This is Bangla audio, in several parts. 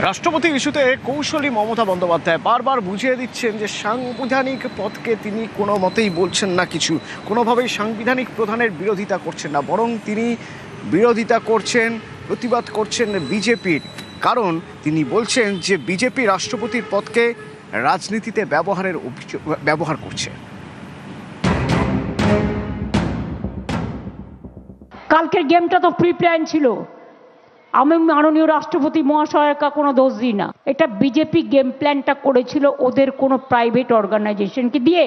রাষ্ট্রপতি ইস্যুতে কৌশলী মমতা বন্দ্যোপাধ্যায় বারবার বুঝিয়ে দিচ্ছেন যে সাংবিধানিক পদকে তিনি কোনো মতেই বলছেন না, কিছু কোনোভাবেই সাংবিধানিক প্রধানের বিরোধিতা করছেন না, বরং তিনি বিরোধিতা করছেন, প্রতিবাদ করছেন বিজেপির। কারণ তিনি বলছেন যে বিজেপি রাষ্ট্রপতির পদকে রাজনীতিতে ব্যবহার করছে। কালকের গেমটা তো প্রি প্ল্যান ছিল। আমি মাননীয় রাষ্ট্রপতি মহাশয়কে কোনো দোষ দিই না, এটা বিজেপি গেম প্ল্যানটা করেছিল ওদের কোনো প্রাইভেট অর্গানাইজেশনকে দিয়ে।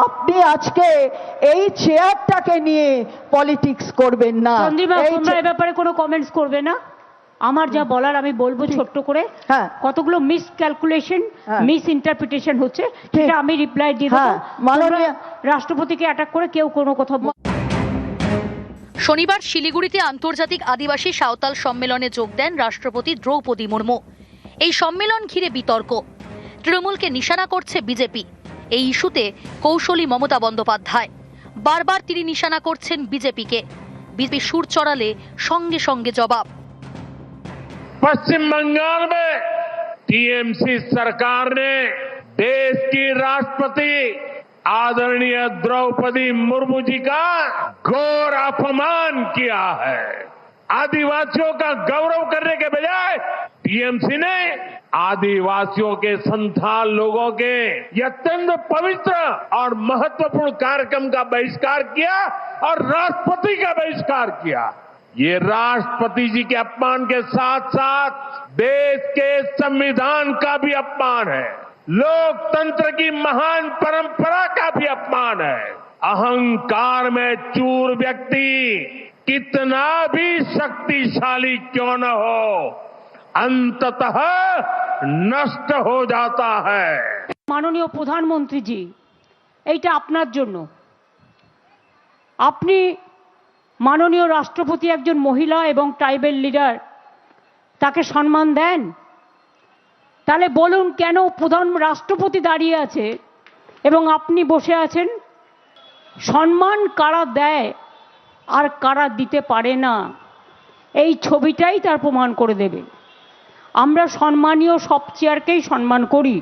আপনি আজকে এই চেয়ারটাকে নিয়ে পলিটিক্স করবেন না। চন্দ্রিমা, তোমরা এই ব্যাপারে কোনো কমেন্টস করবে না। আমার যা বলার আমি বলবো ছোট্ট করে। হ্যাঁ, কতগুলো মিস ক্যালকুলেশন, মিস ইন্টারপ্রিটেশন হচ্ছে, সেটা আমি রিপ্লাই দিয়ে দেবো। মাননীয় রাষ্ট্রপতিকে অ্যাটাক করে কেউ কোনো কথা শনিবার শিলিগুড়িতে আন্তর্জাতিক আদিবাসী সাঁওতাল সম্মেলনে যোগ দেন রাষ্ট্রপতি দ্রৌপদী মুর্মু। এই সম্মেলন ঘিরে বিতর্ক। তৃণমূলকে নিশানা করছে বিজেপি। এই ইস্যুতে কৌশলী মমতা বন্দ্যোপাধ্যায় বারবার তিনি নিশানা করছেন বিজেপিকে। বিজেপি সুর চড়ালে সঙ্গে সঙ্গে জবাব। पश्चिम बंगाल में टीएमसी सरकार ने देश की राष्ट्रपति आदरणीय द्रौपदी मुर्मू जी का घोर अपमान किया है। आदिवासियों का गौरव करने के बजाय टीएमसी ने आदिवासियों के संथाल लोगों के ये अत्यंत पवित्र और महत्वपूर्ण कार्यक्रम का बहिष्कार किया और राष्ट्रपति का बहिष्कार किया। ये राष्ट्रपति जी के अपमान के साथ साथ देश के संविधान का भी अपमान है, लोकतंत्र की महान परंपरा का भी अपमान है। अहंकार में चूर व्यक्ति कितना भी शक्तिशाली क्यों न हो, अंततः नष्ट हो जाता है। মাননীয় প্রধানমন্ত্রীজি, এইটা আপনার জন্য। আপনি মাননীয় রাষ্ট্রপতি একজন মহিলা এবং ট্রাইবেল লিডার, তাকে সম্মান দেন? তাহলে বলুন কেন প্রধান রাষ্ট্রপতি দাঁড়িয়ে আছে এবং আপনি বসে আছেন? সম্মান কারা দেয় আর কারা দিতে পারে না, এই ছবিটাই তার প্রমাণ করে দেবে। আমরা সম্মানীয় সব চেয়ারকেই সম্মান করি।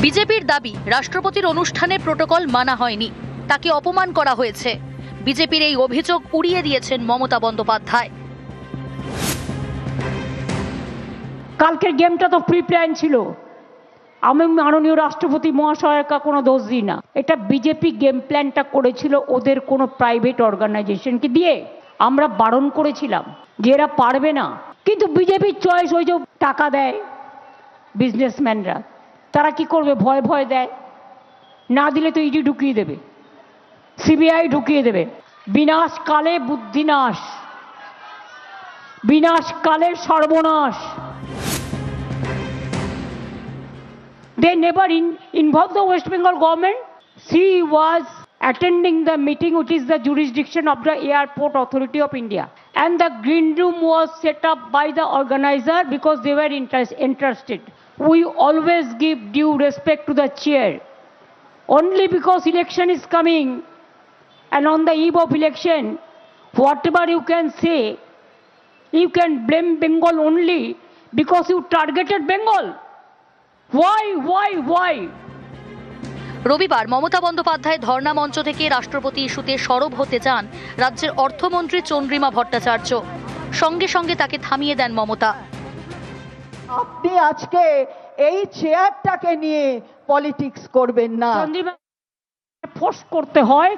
বিজেপির দাবি রাষ্ট্রপতির অনুষ্ঠানে প্রোটোকল মানা হয়নি, তাকে অপমান করা হয়েছে। বিজেপির এই অভিযোগ উড়িয়ে দিয়েছেন মমতা বন্দ্যোপাধ্যায়। কালকের গেমটা তো প্রি প্ল্যান ছিল। আমি মাননীয় রাষ্ট্রপতি মহাশয়কে কোনো দোষ দিই না, এটা বিজেপি গেম প্ল্যানটা করেছিল ওদের কোনো প্রাইভেট অর্গানাইজেশনকে দিয়ে। আমরা বারণ করেছিলাম যে এরা পারবে না, কিন্তু বিজেপির চয়েস, ওই যে টাকা দেয় বিজনেসম্যানরা, তারা কি করবে? ভয় ভয় দেয়, না দিলে তো ইডি ঢুকিয়ে দেবে, সিবিআই ঢুকিয়ে দেবে। বিনাশকালে বুদ্ধিনাশ, বিনাশকালে সর্বনাশ। They never involved the West Bengal government. She was attending the meeting, which is the jurisdiction of the Airport Authority of India. And the green room was set up by the organizer because they were interested. We always give due respect to the chair. Only because election is coming, and on the eve of election, whatever you can say, you can blame Bengal only because you targeted Bengal. Why? রবিবার মমতা বন্দ্যোপাধ্যায় ধর্ণা মঞ্চ থেকে রাষ্ট্রপতি ইস্যুতে সরব হতে চান রাজ্যের অর্থমন্ত্রী চন্দ্রিমা ভট্টাচার্য। সঙ্গে সঙ্গে তাকে থামিয়ে দেন মমতা। আপনি আজকে এই চেয়ারটাকে নিয়ে পলিটিক্স করবেন না। চন্দ্রিমা ফোর্স করতে হয়।